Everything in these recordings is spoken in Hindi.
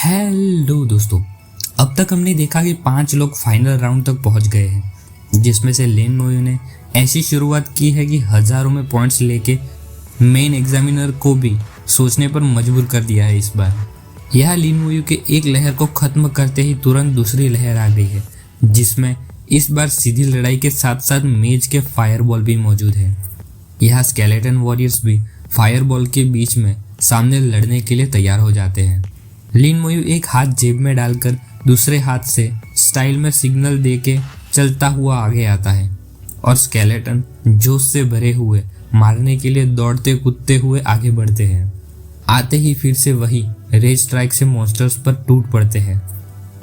हेलो दोस्तों, अब तक हमने देखा कि 5 लोग फाइनल राउंड तक पहुंच गए हैं, जिसमें से लिन मोयू ने ऐसी शुरुआत की है कि हजारों में पॉइंट्स लेके मेन एग्जामिनर को भी सोचने पर मजबूर कर दिया है। इस बार यह लिन मोयू के एक लहर को खत्म करते ही तुरंत दूसरी लहर आ गई है, जिसमें इस बार सीधी लड़ाई के साथ साथ मेज के फायरबॉल भी मौजूद है। यह स्केलेटन वॉरियर्स भी फायरबॉल के बीच में सामने लड़ने के लिए तैयार हो जाते हैं। लिन मोयू एक हाथ जेब में डालकर दूसरे हाथ से स्टाइल में सिग्नल देके चलता हुआ आगे आता है और स्केलेटन जोश से भरे हुए मारने के लिए दौड़ते कूदते हुए आगे बढ़ते हैं। आते ही फिर से वही रेज स्ट्राइक से मॉन्स्टर्स पर टूट पड़ते हैं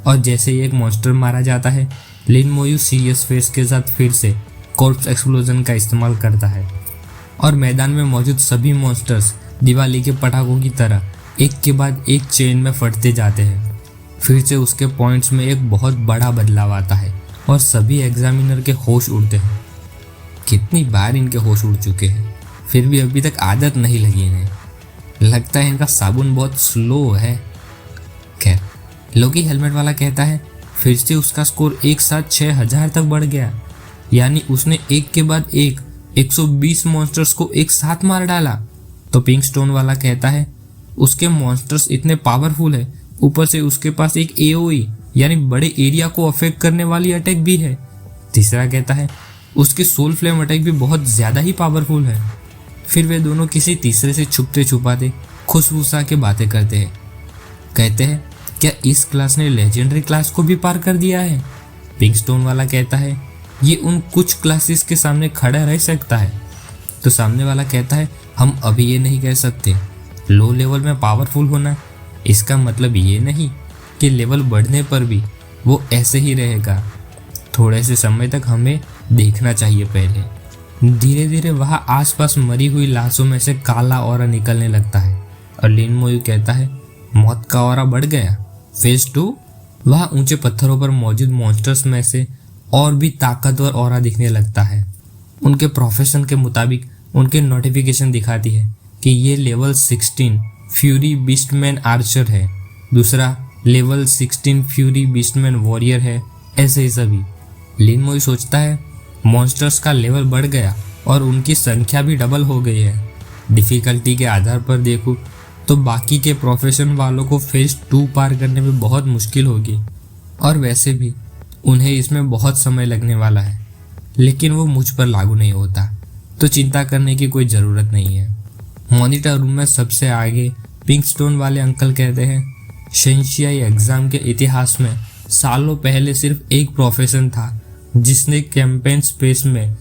और जैसे ही एक मॉन्स्टर मारा जाता है, लिन मोयू सीरियस फेस के साथ फिर से कॉर्प्स एक्सप्लोजन का इस्तेमाल करता है और मैदान में मौजूद सभी मॉन्स्टर्स दिवाली के पटाखों की तरह एक के बाद एक चेन में फटते जाते हैं। फिर से उसके पॉइंट्स में एक बहुत बड़ा बदलाव आता है और सभी एग्जामिनर के होश उड़ते हैं। कितनी बार इनके होश उड़ चुके हैं, फिर भी अभी तक आदत नहीं लगी इन्हें। लगता है इनका साबुन बहुत स्लो है। खैर, लोकी हेलमेट वाला कहता है फिर से उसका स्कोर एक साथ 6000 तक बढ़ गया, यानी उसने एक के बाद एक 120 मॉन्स्टर्स को एक साथ मार डाला। तो पिंक स्टोन वाला कहता है उसके मॉन्स्टर्स इतने पावरफुल है, ऊपर से उसके पास एक एओई यानी बड़े एरिया को अफेक्ट करने वाली अटैक भी है। तीसरा कहता है उसके सोल फ्लेम अटैक भी बहुत ज्यादा ही पावरफुल है। फिर वे दोनों किसी तीसरे से छुपते छुपाते खुशबूसा के बातें करते हैं। कहते हैं क्या इस क्लास ने लेजेंडरी क्लास को भी पार कर दिया है? पिंक स्टोन वाला कहता है ये उन कुछ क्लासेस के सामने खड़ा रह सकता है। तो सामने वाला कहता है हम अभी ये नहीं कह सकते। लो लेवल में पावरफुल होना इसका मतलब ये नहीं कि लेवल बढ़ने पर भी वो ऐसे ही रहेगा। थोड़े से समय तक हमें देखना चाहिए। पहले धीरे धीरे वहां आसपास मरी हुई लाशों में से काला ऑरा निकलने लगता है और लिन मोयू कहता है मौत का ऑरा बढ़ गया। फेज 2 वहां ऊंचे पत्थरों पर मौजूद मॉन्स्टर्स में से और भी ताकतवर ऑरा दिखने लगता है। उनके प्रोफेशन के मुताबिक उनके नोटिफिकेशन दिखाती है कि ये लेवल 16 फ्यूरी बीस्टमैन आर्चर है, दूसरा लेवल 16 फ्यूरी बीस्टमैन वॉरियर है। ऐसे ही सभी। लिन मोयू सोचता है मॉन्स्टर्स का लेवल बढ़ गया और उनकी संख्या भी डबल हो गई है। डिफिकल्टी के आधार पर देखूं तो बाकी के प्रोफेशन वालों को फेज 2 पार करने में बहुत मुश्किल होगी और वैसे भी उन्हें इसमें बहुत समय लगने वाला है, लेकिन वो मुझ पर लागू नहीं होता, तो चिंता करने की कोई ज़रूरत नहीं है। मॉनिटर रूम में सबसे आगे पिंक स्टोन वाले अंकल कहते हैं शेंशियाई एग्जाम के इतिहास में सालों पहले सिर्फ एक प्रोफेशन था जिसने कैंपेन स्पेस में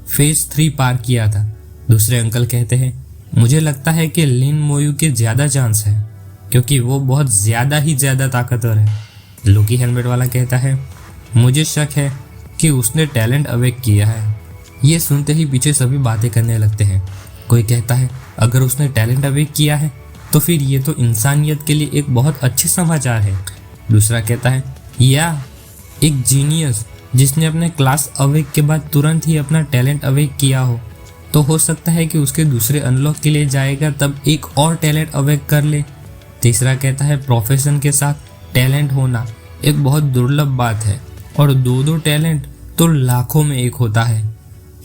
फेज 3 पार किया था। दूसरे अंकल कहते हैं मुझे लगता है कि लिन मोयू के ज़्यादा चांस है क्योंकि वो बहुत ज़्यादा ताकतवर है। लोकी हेलमेट वाला कहता है मुझे शक है कि उसने टैलेंट अवेक किया है। ये सुनते ही पीछे सभी बातें करने लगते हैं। कोई कहता है अगर उसने टैलेंट अवेक किया है तो फिर ये तो इंसानियत के लिए एक बहुत अच्छे समाचार है। दूसरा कहता है या एक जीनियस जिसने अपने क्लास अवेक के बाद तुरंत ही अपना टैलेंट अवेक किया हो सकता है कि उसके दूसरे अनलॉक के लिए जाएगा तब एक और टैलेंट अवेक कर ले। तीसरा कहता है प्रोफेशन के साथ टैलेंट होना एक बहुत दुर्लभ बात है और दो टैलेंट तो लाखों में एक होता है।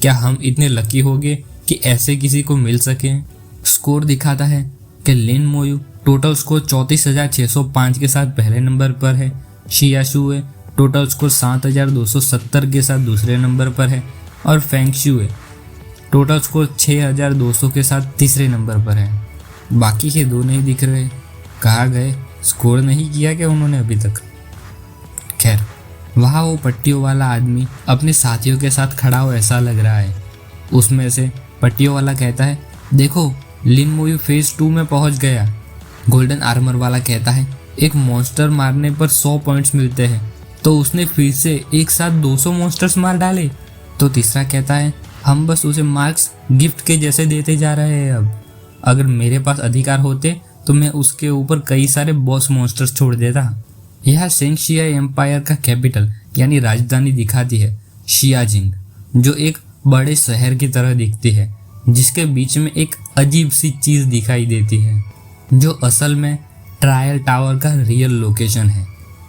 क्या हम इतने लकी होंगे कि ऐसे किसी को मिल सके? स्कोर दिखाता है कि लिन मोयू टोटल स्कोर 34,605 के साथ पहले नंबर पर है। शिया शुए टोटल स्कोर 7,270 के साथ दूसरे नंबर पर है और फेंग शुए टोटल स्कोर 6,200 के साथ तीसरे नंबर पर है। बाकी के दो नहीं दिख रहे, कहाँ गए? स्कोर नहीं किया क्या उन्होंने अभी तक? खैर, वहाँ वो पट्टियों वाला आदमी अपने साथियों के साथ खड़ा हो ऐसा लग रहा है। उसमें से पट्टियों वाला कहता है देखो लिन मोयू फेज 2 में पहुंच गया। गोल्डन आर्मर वाला कहता है एक मॉन्स्टर मारने पर 100 पॉइंट्स मिलते हैं, तो उसने फिर से एक साथ 200 मॉन्स्टर्स मार डाले। तो तीसरा कहता है हम बस उसे मार्क्स गिफ्ट के जैसे देते जा रहे हैं। अब अगर मेरे पास अधिकार होते तो मैं उसके ऊपर कई सारे बॉस मॉन्स्टर्स छोड़ देता। यह शेंशिया एम्पायर का कैपिटल यानी राजधानी दिखाती है शियाजिंग, जो एक बड़े शहर की तरह दिखती है जिसके बीच में एक अजीब सी चीज दिखाई देती है जो असल में ट्रायल टावर का रियल लोकेशन है,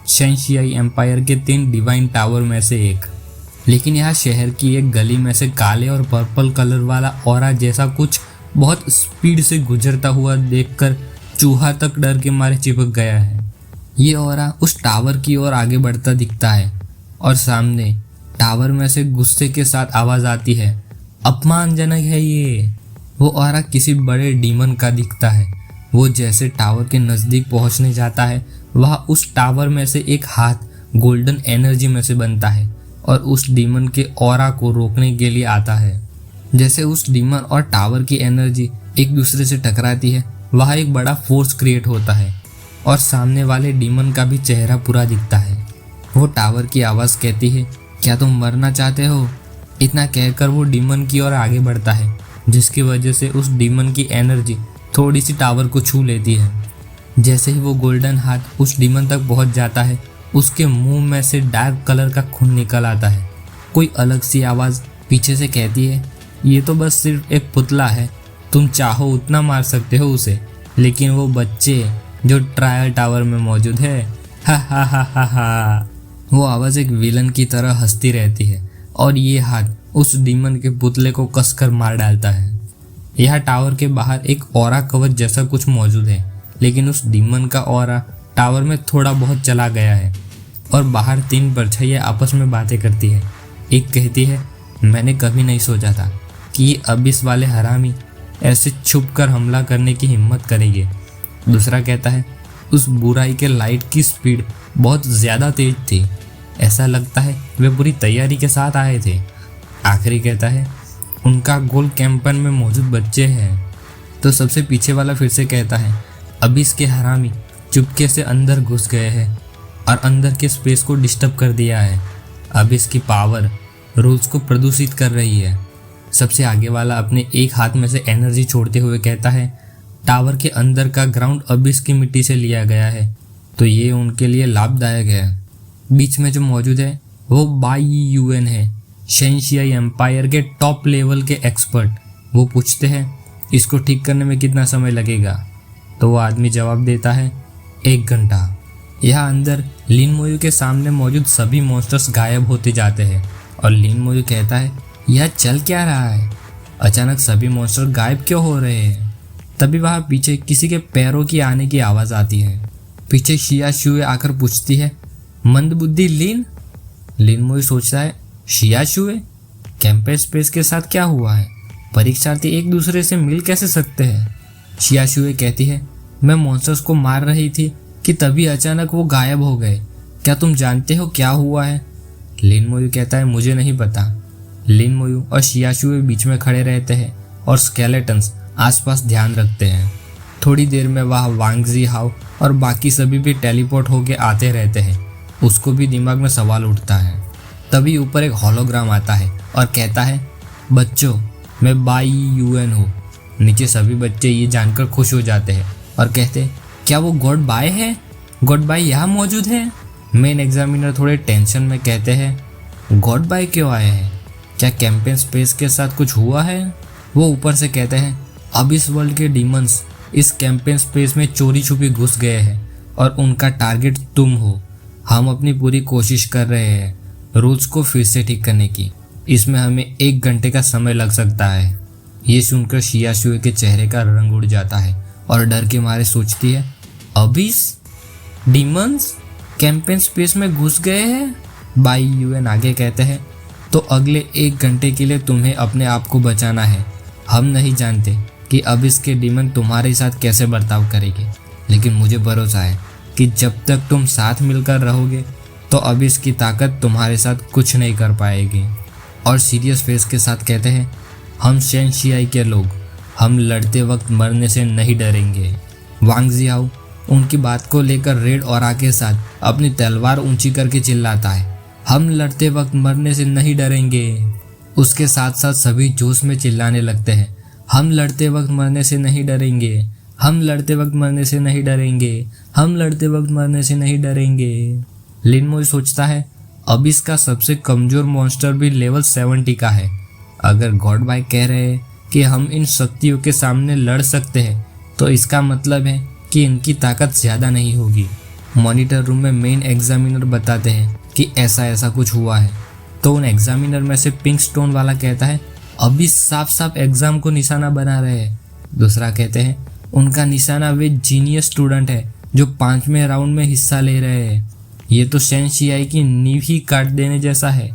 शेंशियाई एम्पायर के 3 डिवाइन टावर में से एक। लेकिन यहाँ शहर की एक गली में से काले और पर्पल कलर वाला ऑरा जैसा कुछ बहुत स्पीड से गुजरता हुआ देखकर चूहा तक डर के मारे चिपक गया है। ये ऑरा उस टावर की ओर आगे बढ़ता दिखता है और सामने टावर में से गुस्से के साथ आवाज आती है, अपमानजनक है ये। वो ऑरा किसी बड़े डीमन का दिखता है। वो जैसे टावर के नज़दीक पहुंचने जाता है, वहाँ उस टावर में से एक हाथ गोल्डन एनर्जी में से बनता है और उस डीमन के ऑरा को रोकने के लिए आता है। जैसे उस डीमन और टावर की एनर्जी एक दूसरे से टकराती है, वहाँ एक बड़ा फोर्स क्रिएट होता है और सामने वाले डीमन का भी चेहरा पूरा दिखता है। वो टावर की आवाज़ कहती है, क्या तुम मरना चाहते हो? इतना कहकर वो डीमन की ओर आगे बढ़ता है, जिसकी वजह से उस डीमन की एनर्जी थोड़ी सी टावर को छू लेती है। जैसे ही वो गोल्डन हाथ उस डीमन तक पहुंच जाता है, उसके मुंह में से डार्क कलर का खून निकल आता है। कोई अलग सी आवाज़ पीछे से कहती है, ये तो बस सिर्फ एक पुतला है, तुम चाहो उतना मार सकते हो उसे, लेकिन वो बच्चे जो ट्रायल टावर में मौजूद है, हा हा हा हा हा। वो आवाज़ एक विलन की तरह हंसती रहती है और ये हाथ उस डीमन के पुतले को कसकर मार डालता है। यह टावर के बाहर एक ऑरा कवच जैसा कुछ मौजूद है, लेकिन उस डीमन का ऑरा टावर में थोड़ा बहुत चला गया है और बाहर 3 परछाइयाँ आपस में बातें करती है। एक कहती है, मैंने कभी नहीं सोचा था कि ये अबिस वाले हरामी ऐसे छुपकर हमला करने की हिम्मत करेंगे। दूसरा कहता है, उस बुराई के लाइट की स्पीड बहुत ज़्यादा तेज थी, ऐसा लगता है वे पूरी तैयारी के साथ आए थे। आखिरी कहता है, उनका गोल कैंपन में मौजूद बच्चे हैं। तो सबसे पीछे वाला फिर से कहता है, अबिस के हरामी चुपके से अंदर घुस गए हैं और अंदर के स्पेस को डिस्टर्ब कर दिया है। अबिस की पावर रूल्स को प्रदूषित कर रही है। सबसे आगे वाला अपने एक हाथ में से एनर्जी छोड़ते हुए कहता है, टावर के अंदर का ग्राउंड अबिस की मिट्टी से लिया गया है, तो ये उनके लिए लाभदायक है। बीच में जो मौजूद है वो बाई यूएन है, शेंशियाई एम्पायर के टॉप लेवल के एक्सपर्ट। वो पूछते हैं, इसको ठीक करने में कितना समय लगेगा? तो वो आदमी जवाब देता है, 1 घंटा। यहाँ अंदर लिन मोयू के सामने मौजूद सभी मॉन्स्टर्स गायब होते जाते हैं और लिन मोयू कहता है, यह चल क्या रहा है? अचानक सभी मॉन्स्टर गायब क्यों हो रहे हैं? तभी वहाँ पीछे किसी के पैरों की आने की आवाज़ आती है। पीछे शिया शुए आकर पूछती है, मंदबुद्धि लिन? लिन मोयू सोचता है, शिया शुए? कैंपस स्पेस के साथ क्या हुआ है? परीक्षार्थी एक दूसरे से मिल कैसे सकते हैं? शिया शुए कहती है, मैं मॉन्स्टर्स को मार रही थी कि तभी अचानक वो गायब हो गए। क्या तुम जानते हो क्या हुआ है? लिन मोयू कहता है, मुझे नहीं पता। लिन मोयू और शिया शुए बीच में खड़े रहते हैं और स्केलेटन्स आसपास ध्यान रखते हैं। थोड़ी देर में वहाँ वांग जी हाओ और बाकी सभी भी टेलीपोर्ट होके आते रहते हैं। उसको भी दिमाग में सवाल उठता है। तभी ऊपर एक होलोग्राम आता है और कहता है, बच्चों, मैं बाई यूएन हूँ। नीचे सभी बच्चे ये जानकर खुश हो जाते हैं और कहते, क्या वो गॉड बाय है? गॉड बाय यहाँ मौजूद है? मेन एग्जामिनर थोड़े टेंशन में कहते हैं, गॉड बाय क्यों आए हैं? क्या कैंपेन स्पेस के साथ कुछ हुआ है? वो ऊपर से कहते हैं, अब इस वर्ल्ड के डीमंस इस कैंपेन स्पेस में चोरी छुपी घुस गए हैं और उनका टारगेट तुम हो। हम अपनी पूरी कोशिश कर रहे हैं रूल्स को फिर से ठीक करने की। इसमें हमें 1 घंटे का समय लग सकता है। ये सुनकर शिया शुए के चेहरे का रंग उड़ जाता है और डर के मारे सोचती है, अबिस डीमंस कैंपेन स्पेस में घुस गए हैं? बाई यूएन आगे कहते हैं, तो अगले 1 घंटे के लिए तुम्हें अपने आप को बचाना है। हम नहीं जानते कि अब इसके डीमन तुम्हारे साथ कैसे बर्ताव करेंगे, लेकिन मुझे भरोसा है कि जब तक तुम साथ मिलकर रहोगे तो अब इसकी ताकत तुम्हारे साथ कुछ नहीं कर पाएगी। और सीरियस फेस के साथ कहते हैं, हम शेंशियाई के लोग, हम लड़ते वक्त मरने से नहीं डरेंगे। वांग जियाओ उनकी बात को लेकर रेड ऑरा के साथ अपनी तलवार ऊंची करके चिल्लाता है, हम लड़ते वक्त मरने से नहीं डरेंगे। उसके साथ साथ सभी जोश में चिल्लाने लगते हैं, हम लड़ते वक्त मरने से नहीं डरेंगे, हम लड़ते वक्त मरने से नहीं डरेंगे, हम लड़ते वक्त मरने से नहीं डरेंगे। लिन मोयू सोचता है, अब इसका सबसे कमजोर मॉन्स्टर भी लेवल 70 का है। अगर गॉड बाय कह रहे हैं कि हम इन शक्तियों के सामने लड़ सकते हैं, तो इसका मतलब है कि इनकी ताकत ज़्यादा नहीं होगी। मॉनिटर रूम में मेन एग्जामिनर बताते हैं कि ऐसा ऐसा कुछ हुआ है। तो उन एग्जामिनर में से पिंक स्टोन वाला कहता है अभी साफ साफ एग्जाम को निशाना बना रहे हैं। दूसरा कहते हैं उनका निशाना वे जीनियस स्टूडेंट है जो 5वें राउंड में हिस्सा ले रहे हैं। ये तो सेंशियाई की नींव ही काट देने जैसा है।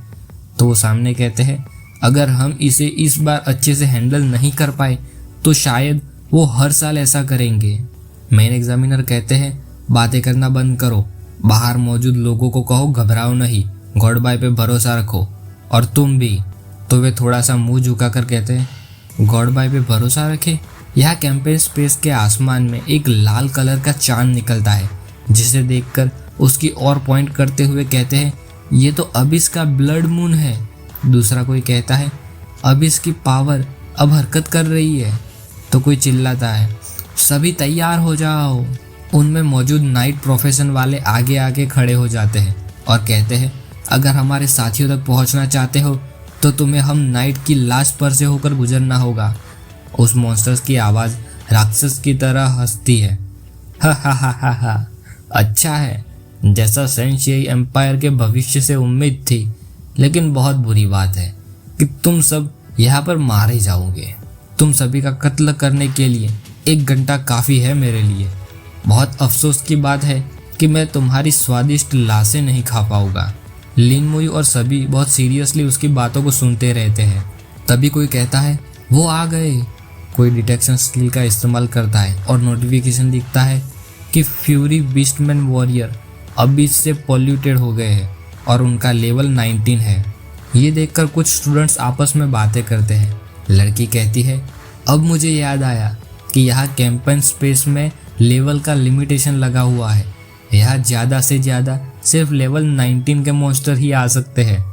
तो वो सामने कहते हैं अगर हम इसे इस बार अच्छे से हैंडल नहीं कर पाए तो शायद वो हर साल ऐसा करेंगे। मेन एग्जामिनर कहते हैं बातें करना बंद करो, बाहर मौजूद लोगों को कहो घबराओ नहीं, गॉड बाय पे भरोसा रखो, और तुम भी। तो वे थोड़ा सा मुंह झुकाकर कहते हैं गॉड बाय पे भरोसा रखे। यहाँ कैंपस स्पेस के आसमान में एक लाल कलर का चांद निकलता है जिसे देखकर उसकी ओर पॉइंट करते हुए कहते हैं ये तो अबिस का ब्लड मून है। दूसरा कोई कहता है अबिस की पावर अब हरकत कर रही है। तो कोई चिल्लाता है सभी तैयार हो जाओ। उनमें मौजूद नाइट प्रोफेशन वाले आगे आगे खड़े हो जाते हैं और कहते हैं अगर हमारे साथियों तक पहुंचना चाहते हो तो तुम्हें हम नाइट की लाश पर से होकर गुजरना होगा। उस मॉन्स्टर्स की आवाज़ राक्षस की तरह हंसती है। हा हा हा हा हा, अच्छा है, जैसा सेंशियाई एम्पायर के भविष्य से उम्मीद थी, लेकिन बहुत बुरी बात है कि तुम सब यहाँ पर मारे जाओगे। तुम सभी का कत्ल करने के लिए 1 घंटा काफ़ी है मेरे लिए। बहुत अफसोस की बात है कि मैं तुम्हारी स्वादिष्ट लाशें नहीं खा पाऊंगा। लिन मुई और सभी बहुत सीरियसली उसकी बातों को सुनते रहते हैं। तभी कोई कहता है वो आ गए। कोई डिटेक्शन स्किल का इस्तेमाल करता है और नोटिफिकेशन दिखता है कि फ्यूरी बीस्टमैन वॉरियर अभी से पॉल्यूटेड हो गए हैं और उनका लेवल 19 है। ये देखकर कुछ स्टूडेंट्स आपस में बातें करते हैं। लड़की कहती है अब मुझे याद आया कि यहाँ कैंपस स्पेस में लेवल का लिमिटेशन लगा हुआ है। यहाँ ज़्यादा से ज़्यादा सिर्फ लेवल 19 के मॉन्स्टर ही आ सकते हैं।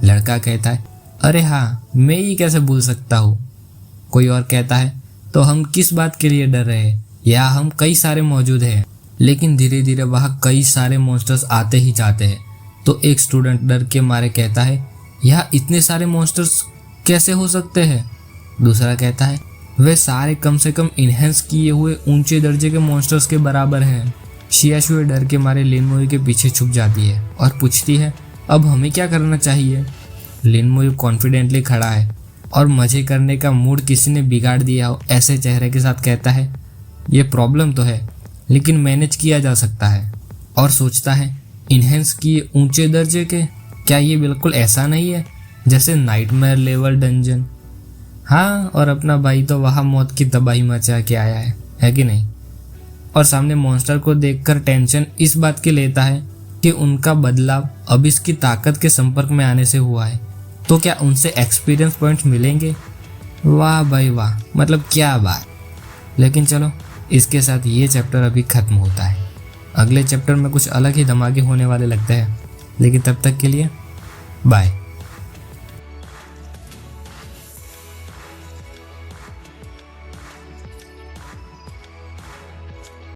लड़का कहता है अरे हाँ, मैं ये कैसे भूल सकता हूँ। कोई और कहता है तो हम किस बात के लिए डर रहे हैं, यहाँ हम कई सारे मौजूद हैं। लेकिन धीरे धीरे वहाँ कई सारे मॉन्स्टर्स आते ही जाते हैं। तो एक स्टूडेंट डर के मारे कहता है यहाँ इतने सारे मॉन्स्टर्स कैसे हो सकते हैं। दूसरा कहता है वे सारे कम से कम इन्हेंस किए हुए ऊंचे दर्जे के मॉन्स्टर्स के बराबर हैं। शियाशुए डर के मारे लिनमुई के पीछे छुप जाती है और पूछती है अब हमें क्या करना चाहिए। लिनमुई कॉन्फिडेंटली खड़ा है और मजे करने का मूड किसी ने बिगाड़ दिया हो ऐसे चेहरे के साथ कहता है ये प्रॉब्लम तो है लेकिन मैनेज किया जा सकता है। और सोचता है इन्हेंस किए ऊंचे दर्जे के, क्या ये बिल्कुल ऐसा नहीं है जैसे नाइटमेयर लेवल डंजन। हाँ, और अपना भाई तो वहाँ मौत की तबाही मचा के आया है कि नहीं। और सामने मॉन्स्टर को देखकर टेंशन इस बात की लेता है कि उनका बदलाव अब इसकी ताकत के संपर्क में आने से हुआ है, तो क्या उनसे एक्सपीरियंस पॉइंट्स मिलेंगे। वाह भाई वाह, मतलब क्या बात। लेकिन चलो, इसके साथ ये चैप्टर अभी ख़त्म होता है। अगले चैप्टर में कुछ अलग ही धमाके होने वाले लगते हैं। लेकिन तब तक के लिए बाय।